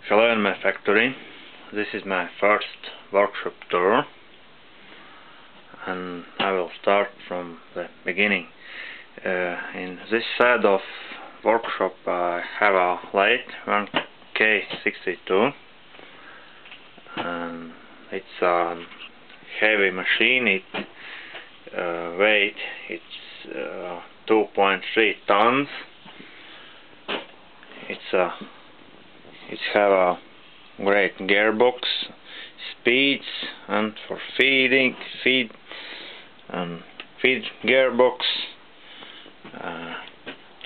Hello in my factory. This is my first workshop tour, and I will start from the beginning. In this side of workshop I have a lathe 1K62, and it's a heavy machine. Weight it's 2.3 tons. It have a great gearbox, speeds, and for feed gearbox,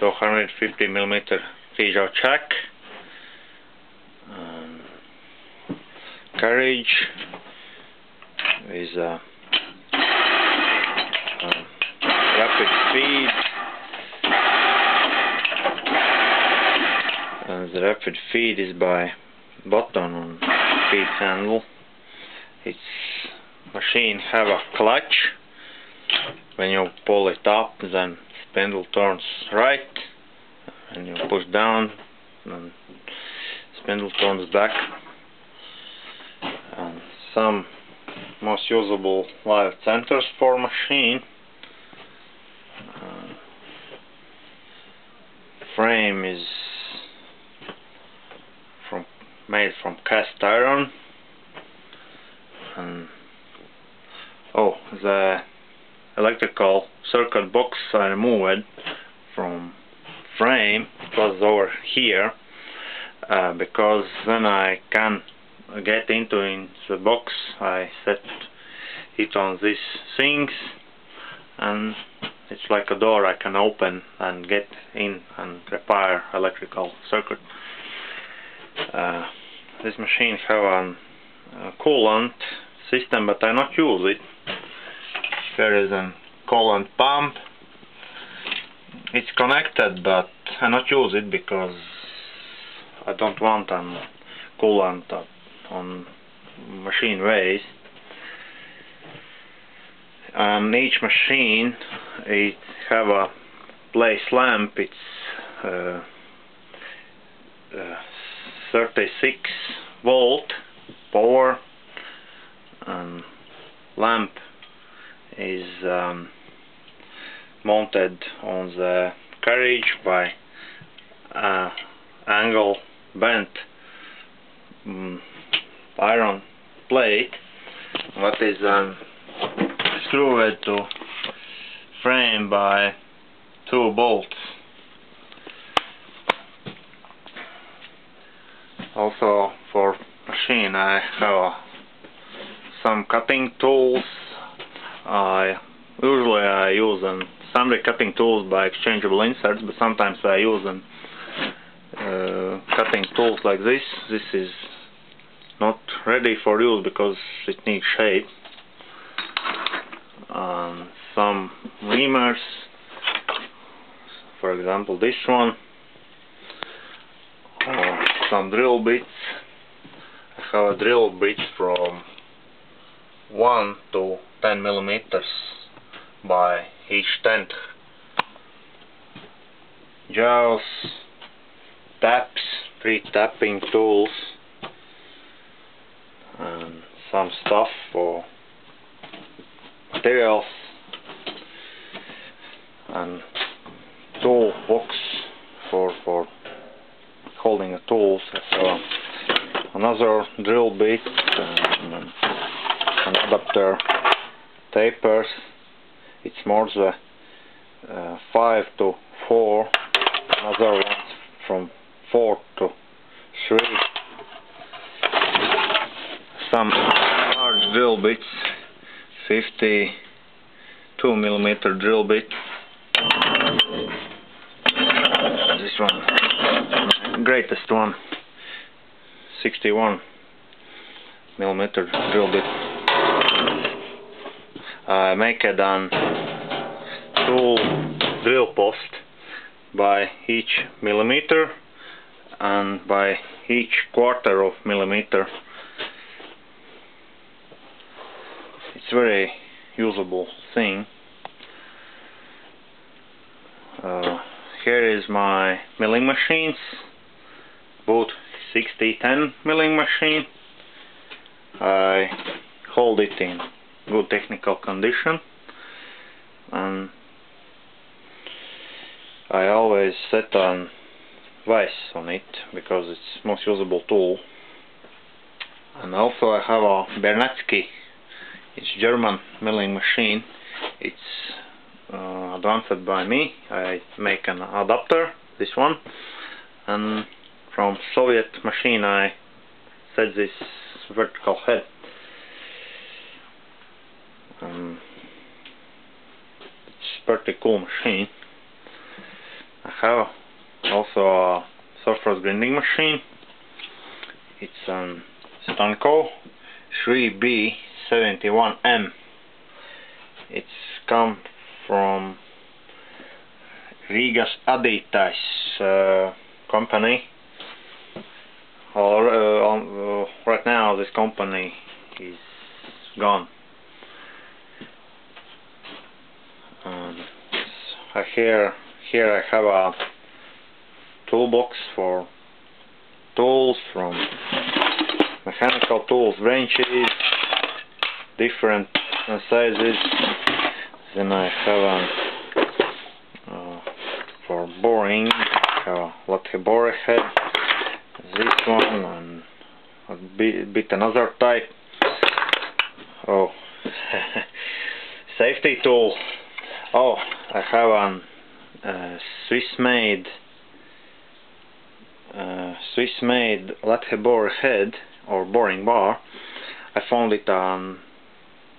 250mm Rizzo jack, carriage with rapid feed, and the rapid feed is by button on feed handle. Its machine have a clutch. When you pull it up, then spindle turns right, and you push down, and spindle turns back. And some most usable live centers for machine. Frame is made from cast iron, and the electrical circuit box I removed from frame. It was over here because when I can get into the box, I set it on these things, and it's like a door I can open and get in and repair electrical circuit. This machine have a coolant system, but I not use it. There is a coolant pump. It's connected, but I not use it because I don't want a coolant on machine waste. And each machine it have a place lamp. It's 36 volt power, and lamp is mounted on the carriage by angle bent iron plate, what is screwed to frame by 2 bolts. Also for machine I have some cutting tools. Usually I use sundry cutting tools by exchangeable inserts, but sometimes I use cutting tools like this. This is not ready for use because it needs shape. Some reamers, for example this one. Some drill bits. I have a drill bit from 1 to 10mm by each 10th. Jaws, taps, 3 tapping tools, and some stuff for materials, and tool box for holding the tools. So another drill bit, an adapter, tapers. It's more the 5 to 4, another one from 4 to 3. Some large drill bits, 52mm drill bit. This one, greatest one, 61mm drill bit. I make it on tool drill post by each millimeter and by each quarter of millimeter. It's very usable thing. Here is my milling machines, both 6010 milling machine. I hold it in good technical condition, and I always set on vice on it because it's most usable tool. And also I have a Bernatsky, it's German milling machine. It's advanced by me. I make an adapter, this one, and from Soviet machine I set this vertical head. It's pretty cool machine. I have also a surface grinding machine. It's an Stanko 3B71M. It's come from Rigas Adītais company. Right now this company is gone. Here I have a toolbox for tools, from mechanical tools, wrenches, different sizes. Then I have for boring, I have a Lathe borer head, this one, and a bit another type. Oh, safety tool. Oh, I have a Swiss-made Lathe borer head or boring bar. I found it on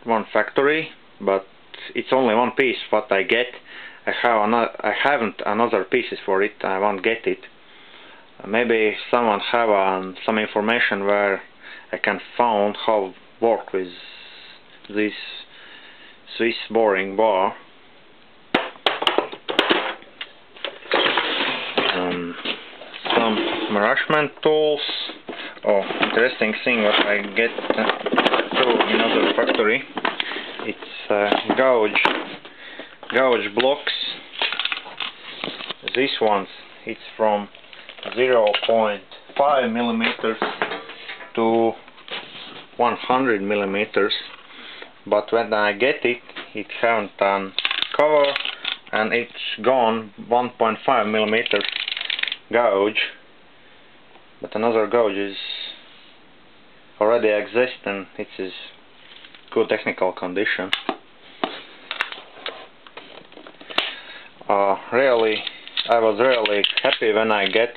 one factory, but it's only one piece what I get. I haven't another pieces for it. I won't get it. Maybe someone have some information where I can find how work with this Swiss boring bar. Some enlargement tools. Oh, interesting thing what I get to another factory. It's gauge blocks. These ones, it's from 0.5 millimeters to 100 millimeters. But when I get it, it haven't cover, and it's gone 1.5 millimeters gauge. But another gauge is already exist, and it is good technical condition. I was really happy when I get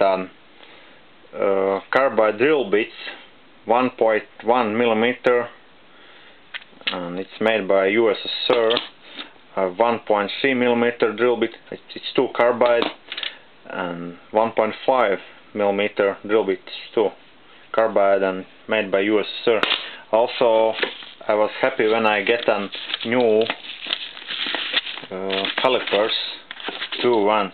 carbide drill bits, 1.1 millimeter, and it's made by USSR. 1.3 millimeter drill bit. It's two carbide, and 1.5 millimeter drill bits too, carbide, and made by USSR. Also, I was happy when I get a new calipers, two ones.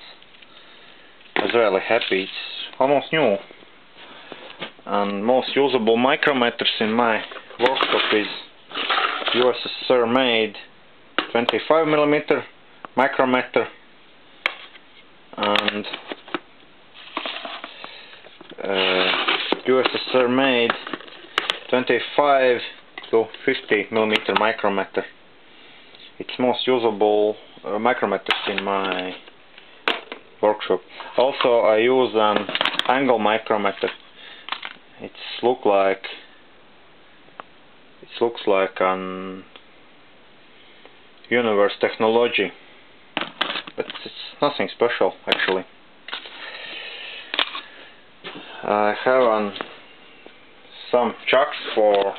I was really happy. It's almost new. And most usable micrometers in my workshop is USSR made 25 millimeter micrometer, and USSR made 25 to 50 millimeter micrometer. It's most usable micrometers in my workshop. Also, I use an angle micrometer. It looks like an universe technology, but it's nothing special actually. I have some chucks for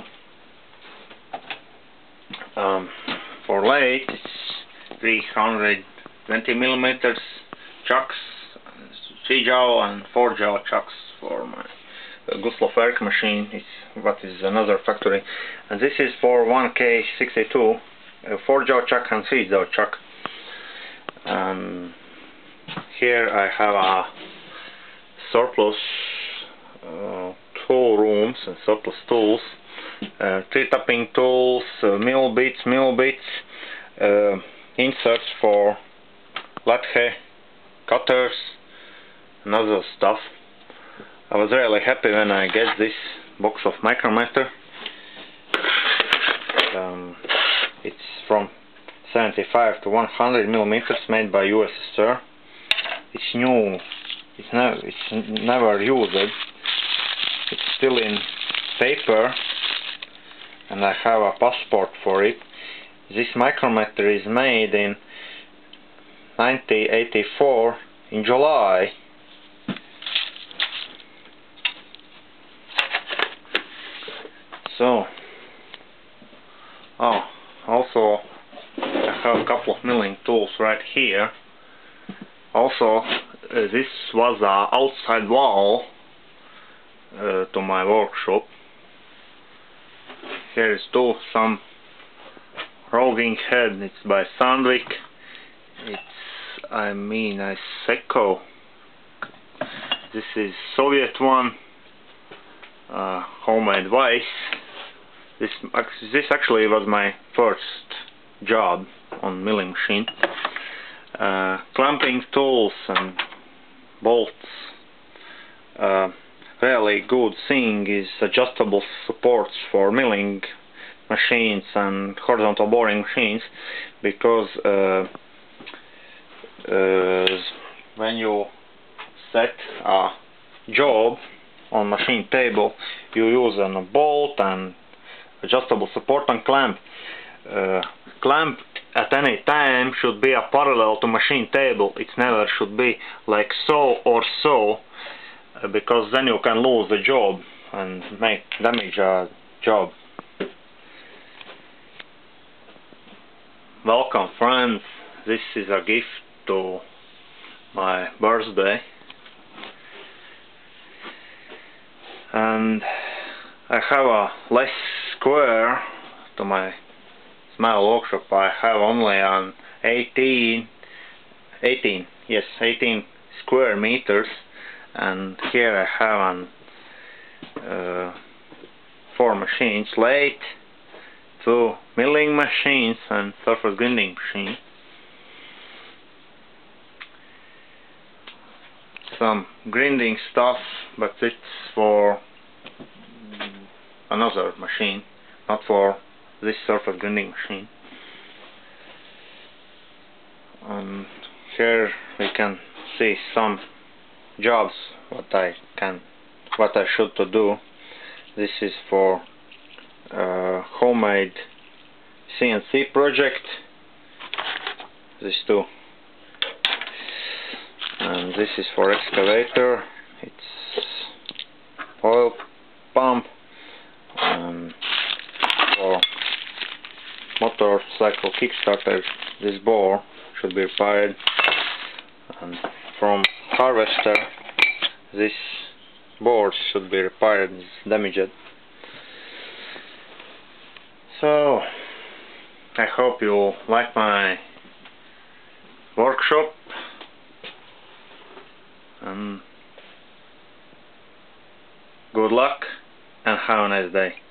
lathe. It's 320 millimeters chucks, 3 jaw and 4 jaw chucks for my Guslow machine. It's what is another factory, and this is for 1K62, 4 jaw chuck and 3 jaw chuck. Here I have a surplus tool rooms and surplus tools, tree tapping tools, mill bits, inserts for lathe, cutters, and other stuff. I was really happy when I get this box of micrometer. It's from 75 to 100 millimeters, made by USSR. It's new. It's never used. It's still in paper, and I have a passport for it. This micrometer is made in 1984 in July. So, also I have a couple of milling tools right here. Also, this was an outside wall to my workshop. Here is some roving head. It's by Sandvik. It's a Seco. This is Soviet one. Homemade vise. This actually was my first job on milling machine. Clamping tools and bolts. Really good thing is adjustable supports for milling machines and horizontal boring machines, because when you set a job on machine table, you use a bolt and adjustable support and clamp. Clamp at any time should be a parallel to machine table. It never should be like so or so, because then you can lose the job and damage a job. Welcome, friends. This is a gift to my birthday, and I have a less square to my small workshop. I have only an 18 square meters, and here I have an 4 machines: lathe, 2 milling machines, and surface grinding machine. Some grinding stuff, but it's for another machine, not for this surface grinding machine. And here we can see some jobs what I should to do. This is for homemade CNC project. These two. And this is for excavator. It's oil pump. And for motorcycle kickstarter, this bore should be repaired. And from harvester, this board should be repaired. It's damaged. So I hope you like my workshop, and good luck and have a nice day.